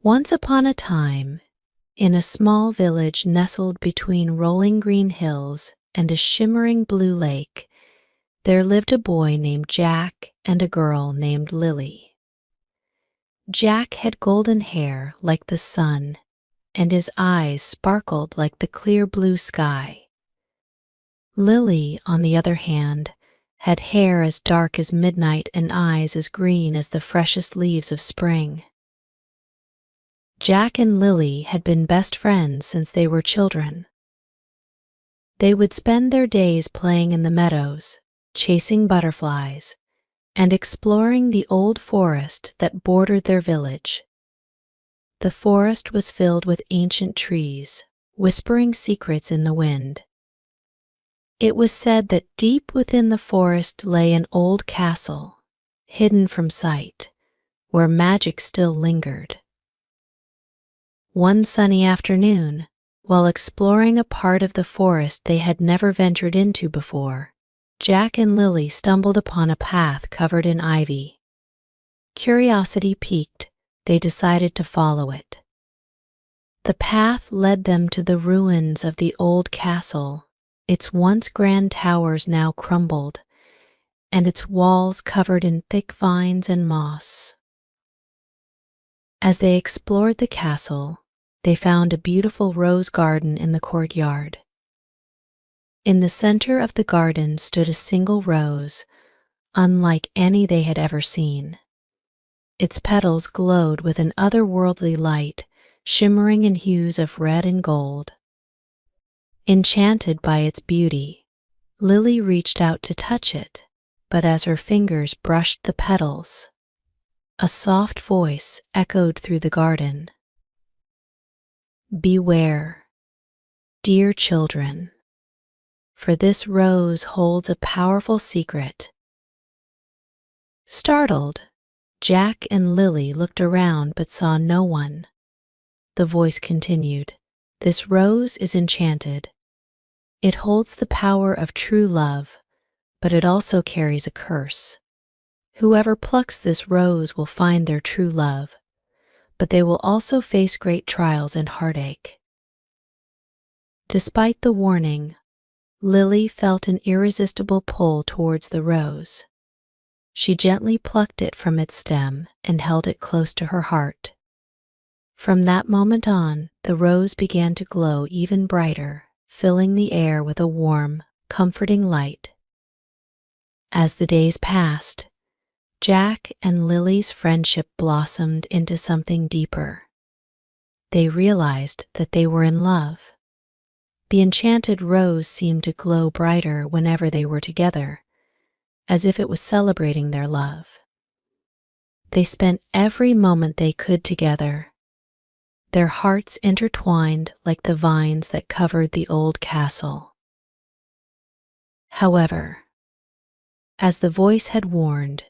Once upon a time, in a small village nestled between rolling green hills and a shimmering blue lake, there lived a boy named Jack and a girl named Lily. Jack had golden hair like the sun, and his eyes sparkled like the clear blue sky. Lily, on the other hand, had hair as dark as midnight and eyes as green as the freshest leaves of spring. Jack and Lily had been best friends since they were children. They would spend their days playing in the meadows, chasing butterflies, and exploring the old forest that bordered their village. The forest was filled with ancient trees, whispering secrets in the wind. It was said that deep within the forest lay an old castle, hidden from sight, where magic still lingered. One sunny afternoon, while exploring a part of the forest they had never ventured into before, Jack and Lily stumbled upon a path covered in ivy. Curiosity piqued, they decided to follow it. The path led them to the ruins of the old castle, its once grand towers now crumbled, and its walls covered in thick vines and moss. As they explored the castle, they found a beautiful rose garden in the courtyard. In the center of the garden stood a single rose, unlike any they had ever seen. Its petals glowed with an otherworldly light, shimmering in hues of red and gold. Enchanted by its beauty, Lily reached out to touch it, but as her fingers brushed the petals, a soft voice echoed through the garden. "Beware, dear children, for this rose holds a powerful secret." Startled, Jack and Lily looked around but saw no one. The voice continued, "This rose is enchanted. It holds the power of true love, but it also carries a curse. Whoever plucks this rose will find their true love, but they will also face great trials and heartache." Despite the warning, Lily felt an irresistible pull towards the rose. She gently plucked it from its stem and held it close to her heart. From that moment on, the rose began to glow even brighter, filling the air with a warm, comforting light. As the days passed, Jack and Lily's friendship blossomed into something deeper. They realized that they were in love. The enchanted rose seemed to glow brighter whenever they were together, as if it was celebrating their love. They spent every moment they could together, their hearts intertwined like the vines that covered the old castle. However, as the voice had warned,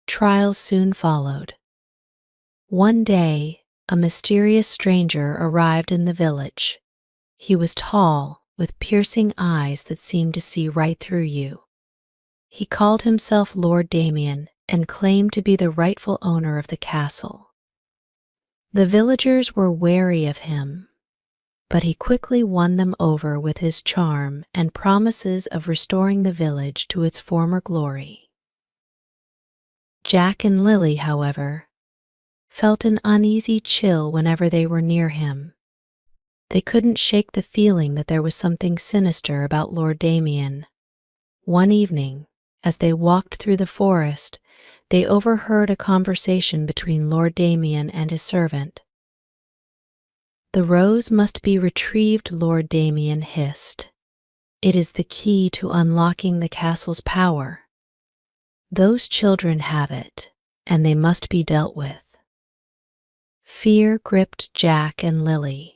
trials soon followed. One day, a mysterious stranger arrived in the village. He was tall, with piercing eyes that seemed to see right through you. He called himself Lord Damien and claimed to be the rightful owner of the castle. The villagers were wary of him, but he quickly won them over with his charm and promises of restoring the village to its former glory. Jack and Lily, however, felt an uneasy chill whenever they were near him. They couldn't shake the feeling that there was something sinister about Lord Damien. One evening, as they walked through the forest, they overheard a conversation between Lord Damien and his servant. "The rose must be retrieved," Lord Damien hissed. "It is the key to unlocking the castle's power. Those children have it, and they must be dealt with." Fear gripped Jack and Lily.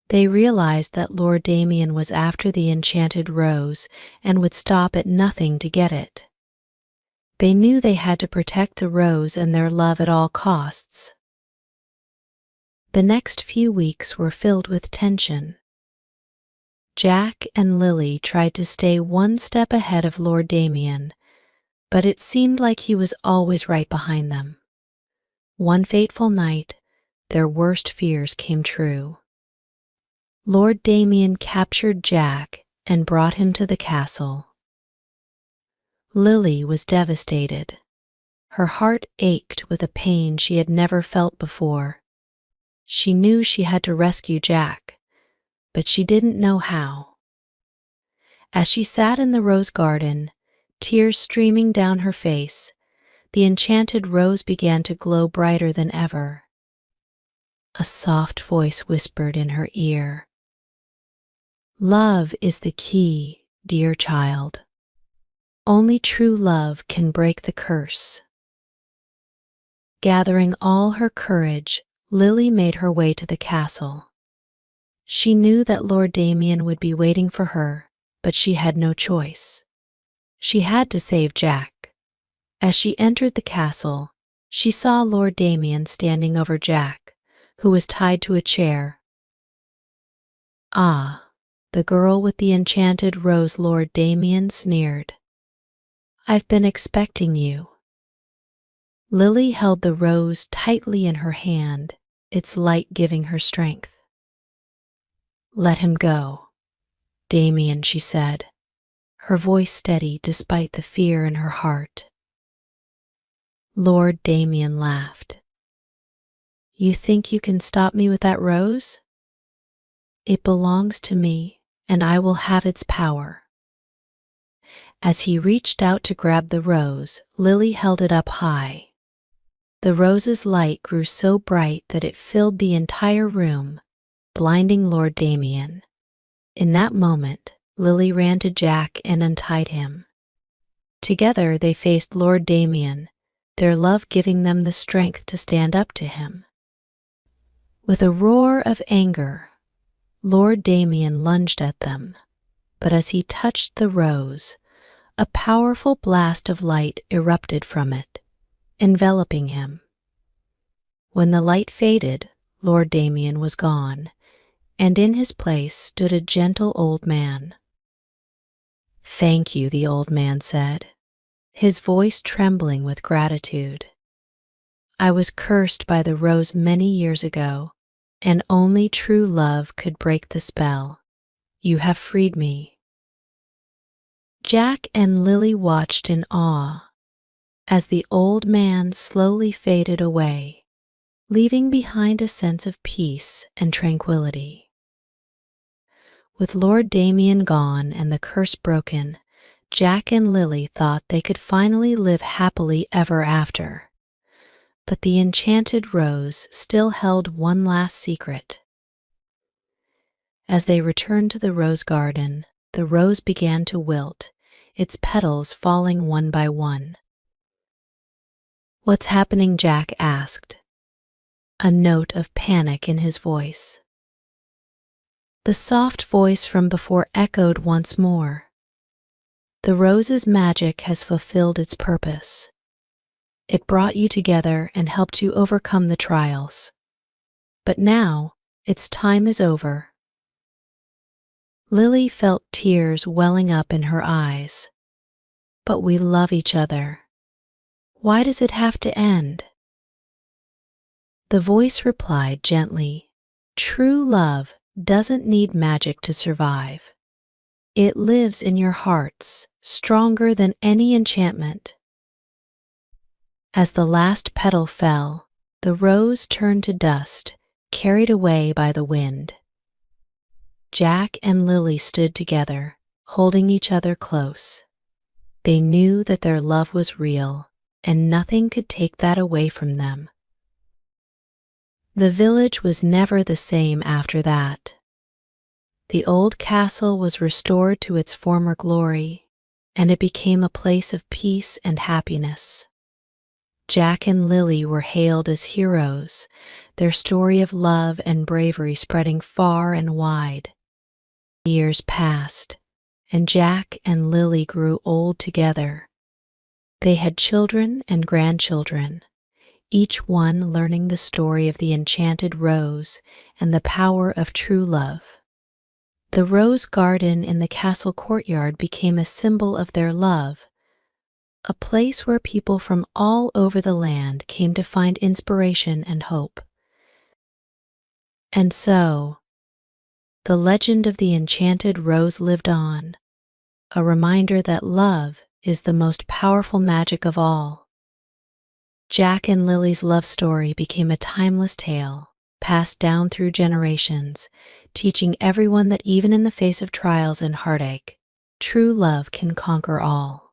They realized that Lord Damien was after the enchanted rose and would stop at nothing to get it. They knew they had to protect the rose and their love at all costs. The next few weeks were filled with tension. Jack and Lily tried to stay one step ahead of Lord Damien, but it seemed like he was always right behind them. One fateful night, their worst fears came true. Lord Damien captured Jack and brought him to the castle. Lily was devastated. Her heart ached with a pain she had never felt before. She knew she had to rescue Jack, but she didn't know how. As she sat in the rose garden, tears streaming down her face, the enchanted rose began to glow brighter than ever. A soft voice whispered in her ear, "Love is the key, dear child. Only true love can break the curse." Gathering all her courage, Lily made her way to the castle. She knew that Lord Damien would be waiting for her, but she had no choice. She had to save Jack. As she entered the castle, she saw Lord Damien standing over Jack, who was tied to a chair. "Ah, the girl with the enchanted rose," Lord Damien sneered. "I've been expecting you." Lily held the rose tightly in her hand, its light giving her strength. "Let him go, Damien," she said, her voice steady despite the fear in her heart. Lord Damien laughed. "You think you can stop me with that rose? It belongs to me, and I will have its power." As he reached out to grab the rose, Lily held it up high. The rose's light grew so bright that it filled the entire room, blinding Lord Damien. In that moment, Lily ran to Jack and untied him. Together they faced Lord Damien, their love giving them the strength to stand up to him. With a roar of anger, Lord Damien lunged at them, but as he touched the rose, a powerful blast of light erupted from it, enveloping him. When the light faded, Lord Damien was gone, and in his place stood a gentle old man. "Thank you," the old man said, his voice trembling with gratitude. "I was cursed by the rose many years ago, and only true love could break the spell. You have freed me." Jack and Lily watched in awe as the old man slowly faded away, leaving behind a sense of peace and tranquility. With Lord Damien gone and the curse broken, Jack and Lily thought they could finally live happily ever after. But the enchanted rose still held one last secret. As they returned to the rose garden, the rose began to wilt, its petals falling one by one. "What's happening?" Jack asked, a note of panic in his voice. The soft voice from before echoed once more. "The rose's magic has fulfilled its purpose. It brought you together and helped you overcome the trials. But now, its time is over." Lily felt tears welling up in her eyes. "But we love each other. Why does it have to end?" The voice replied gently, "True love doesn't need magic to survive. It lives in your hearts, stronger than any enchantment." As the last petal fell, the rose turned to dust, carried away by the wind. Jack and Lily stood together, holding each other close. They knew that their love was real, and nothing could take that away from them. The village was never the same after that. The old castle was restored to its former glory, and it became a place of peace and happiness. Jack and Lily were hailed as heroes, their story of love and bravery spreading far and wide. Years passed, and Jack and Lily grew old together. They had children and grandchildren, each one learning the story of the enchanted rose and the power of true love. The rose garden in the castle courtyard became a symbol of their love, a place where people from all over the land came to find inspiration and hope. And so, the legend of the enchanted rose lived on, a reminder that love is the most powerful magic of all. Jack and Lily's love story became a timeless tale, passed down through generations, teaching everyone that even in the face of trials and heartache, true love can conquer all.